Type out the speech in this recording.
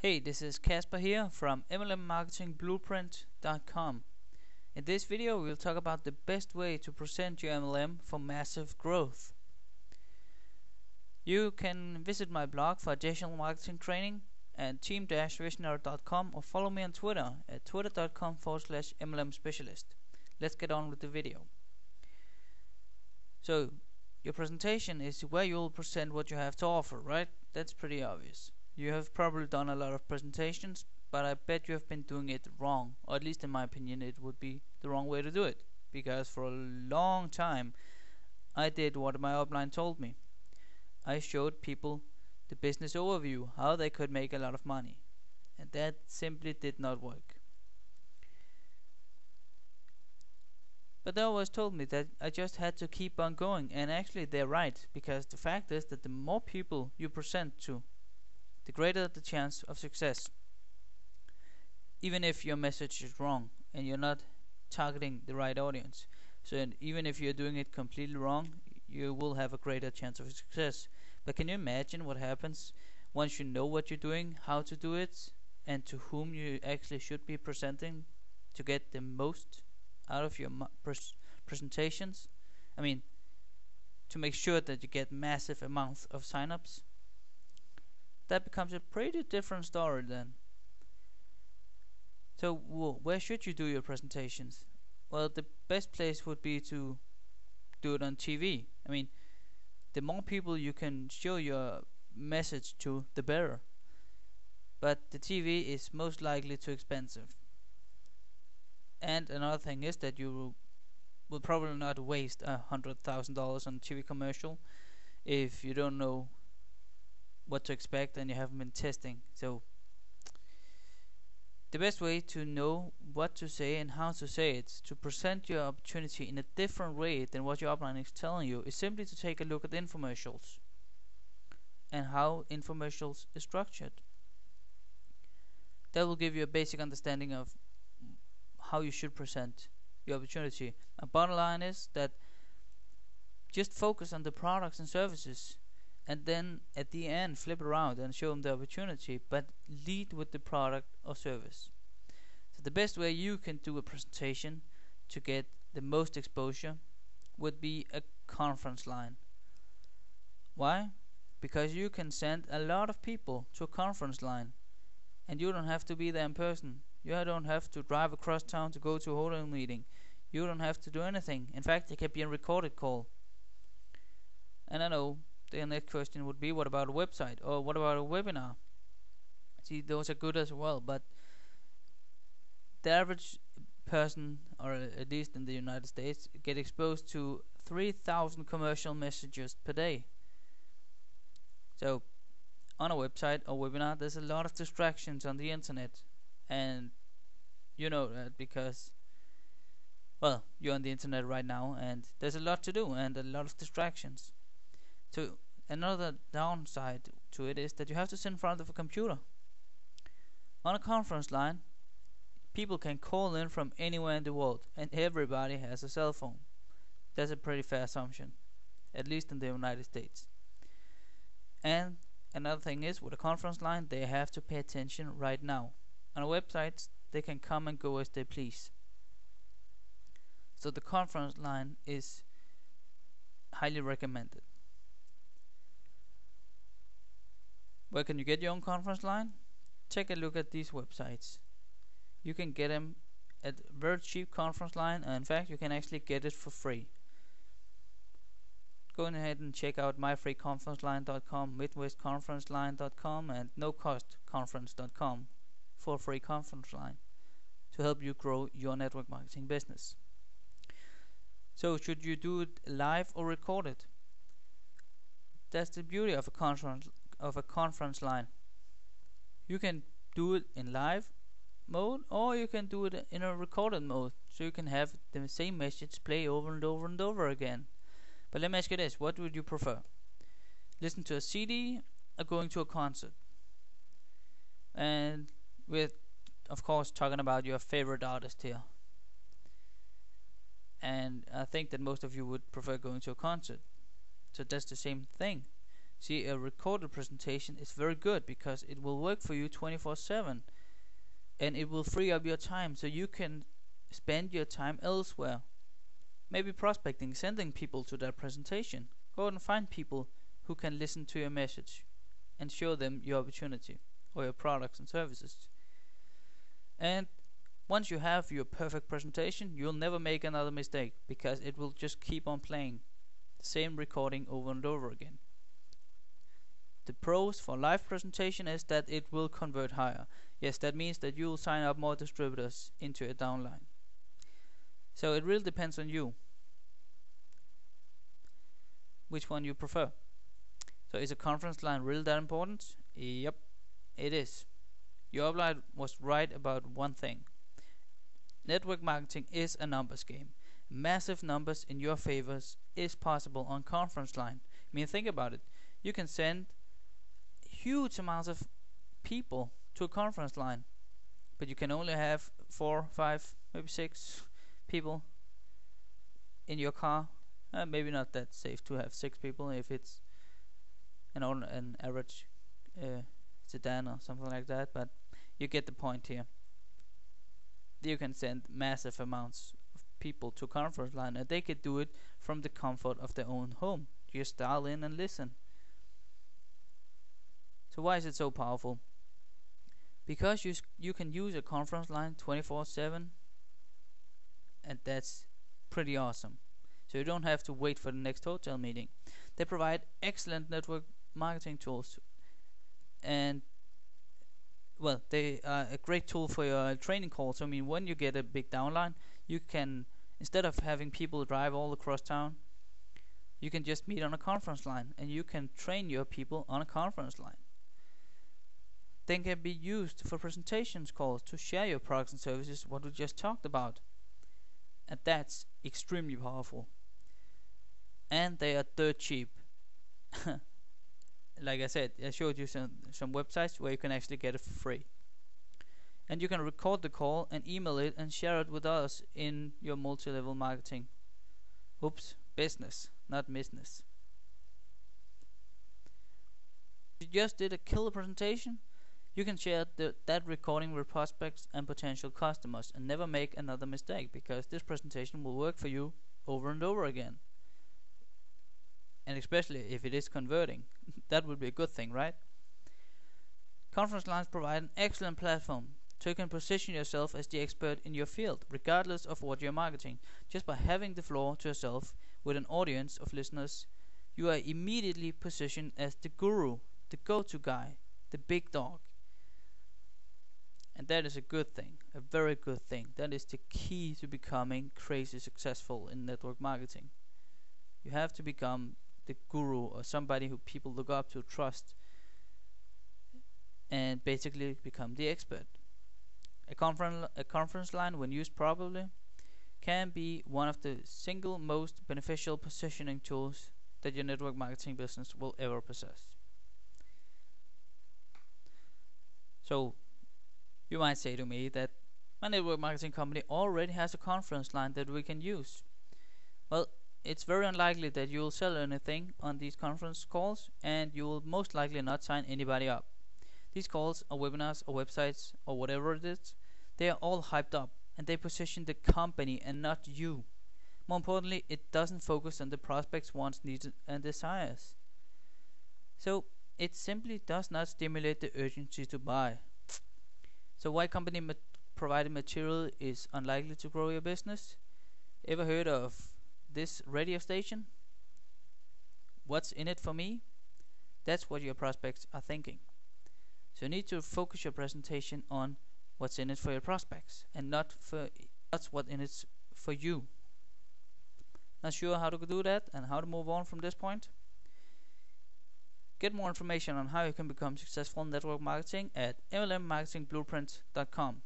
Hey, this is Casper here from MLMmarketingblueprint.com. In this video we'll talk about the best way to present your MLM for massive growth. You can visit my blog for additional marketing training at team-visionary.com or follow me on Twitter at twitter.com/MLM specialist. Let's get on with the video. So, your presentation is where you'll present what you have to offer, right? That's pretty obvious. You have probably done a lot of presentations, but I bet you have been doing it wrong, or at least in my opinion it would be the wrong way to do it, because for a long time I did what my upline told me. I showed people the business overview, how they could make a lot of money, and that simply did not work. But they always told me that I just had to keep on going, and actually they're right, because the fact is that the more people you present to, the greater the chance of success. Even if your message is wrong and you're not targeting the right audience. So even if you're doing it completely wrong, you will have a greater chance of success. But can you imagine what happens once you know what you're doing, how to do it, and to whom you actually should be presenting to get the most out of your presentations? I mean, to make sure that you get massive amounts of signups. That becomes a pretty different story then. So where should you do your presentations? Well, the best place would be to do it on TV. I mean, the more people you can show your message to, the better. But the TV is most likely too expensive. And another thing is that you will probably not waste $100,000 on a TV commercial if you don't know what to expect and you haven't been testing. So the best way to know what to say and how to say it, to present your opportunity in a different way than what your upline is telling you, is simply to take a look at infomercials and how infomercials is structured. That will give you a basic understanding of how you should present your opportunity. A bottom line is that just focus on the products and services, and then at the end flip around and show them the opportunity, but lead with the product or service. So the best way you can do a presentation to get the most exposure would be a conference line. Why? Because you can send a lot of people to a conference line and you don't have to be there in person. You don't have to drive across town to go to a hotel meeting. You don't have to do anything. In fact, it can be a recorded call. And I know the next question would be, what about a website, or what about a webinar? See, those are good as well, but the average person, or at least in the United States, get exposed to 3,000 commercial messages per day. So on a website or webinar, there's a lot of distractions on the internet, and you know that because, well, you're on the internet right now and there's a lot to do and a lot of distractions. So another downside to it is that you have to sit in front of a computer. On a conference line, people can call in from anywhere in the world, and everybody has a cell phone. That's a pretty fair assumption, at least in the United States. And another thing is, with a conference line, they have to pay attention right now. On a website, they can come and go as they please. So the conference line is highly recommended. Where can you get your own conference line? Take a look at these websites. You can get them at very cheap conference line, and in fact you can actually get it for free. Go ahead and check out myfreeconferenceline.com, midwestconferenceline.com, and nocostconference.com for a free conference line to help you grow your network marketing business. So should you do it live or record it? That's the beauty of a conference line. You can do it in live mode, or you can do it in a recorded mode, so you can have the same message play over and over and over again. But let me ask you this, what would you prefer? Listen to a CD or going to a concert? And we're of course talking about your favorite artist here, and I think that most of you would prefer going to a concert. So that's the same thing. See, a recorded presentation is very good because it will work for you 24/7, and it will free up your time so you can spend your time elsewhere. Maybe prospecting, sending people to that presentation. Go and find people who can listen to your message and show them your opportunity or your products and services. And once you have your perfect presentation, you'll never make another mistake because it will just keep on playing the same recording over and over again. The pros for live presentation is that it will convert higher. Yes, that means that you will sign up more distributors into a downline. So it really depends on you which one you prefer. So is a conference line really that important? Yep, it is. Your upline was right about one thing. Network marketing is a numbers game. Massive numbers in your favors is possible on conference line. I mean, think about it. You can send huge amounts of people to a conference line, but you can only have 4, 5, maybe 6 people in your car. Maybe not that safe to have 6 people if it's an average sedan or something like that, but you get the point here. You can send massive amounts of people to conference line, and they could do it from the comfort of their own home. Just dial in and listen. So why is it so powerful? Because you can use a conference line 24/7, and that's pretty awesome. So you don't have to wait for the next hotel meeting. They provide excellent network marketing tools, and well, they are a great tool for your training calls. So, I mean, when you get a big downline, you can, instead of having people drive all across town, you can just meet on a conference line, and you can train your people on a conference line. They can be used for presentations calls to share your products and services, what we just talked about, and that's extremely powerful. And they are dirt cheap. Like I said, I showed you some websites where you can actually get it for free. And you can record the call and email it and share it with others in your multi-level marketing. Oops, business, not business. If you just did a killer presentation, you can share that recording with prospects and potential customers and never make another mistake, because this presentation will work for you over and over again. And especially if it is converting, that would be a good thing, right? Conference lines provide an excellent platform so you can position yourself as the expert in your field, regardless of what you're marketing. Just by having the floor to yourself with an audience of listeners, you are immediately positioned as the guru, the go-to guy, the big dog. And that is a good thing, a very good thing. That is the key to becoming crazy successful in network marketing. You have to become the guru, or somebody who people look up to, trust, and basically become the expert. A conference line, when used properly, can be one of the single most beneficial positioning tools that your network marketing business will ever possess. So you might say to me that my network marketing company already has a conference line that we can use. Well, it's very unlikely that you will sell anything on these conference calls, and you will most likely not sign anybody up. These calls or webinars or websites or whatever it is, they are all hyped up, and they position the company and not you. More importantly, it doesn't focus on the prospect's wants, needs and desires. So it simply does not stimulate the urgency to buy. So why company provided material is unlikely to grow your business? Ever heard of this radio station? What's in it for me? That's what your prospects are thinking. So you need to focus your presentation on what's in it for your prospects, and not for that's what in it for you. Not sure how to do that and how to move on from this point? Get more information on how you can become successful in network marketing at mlmmarketingblueprint.com.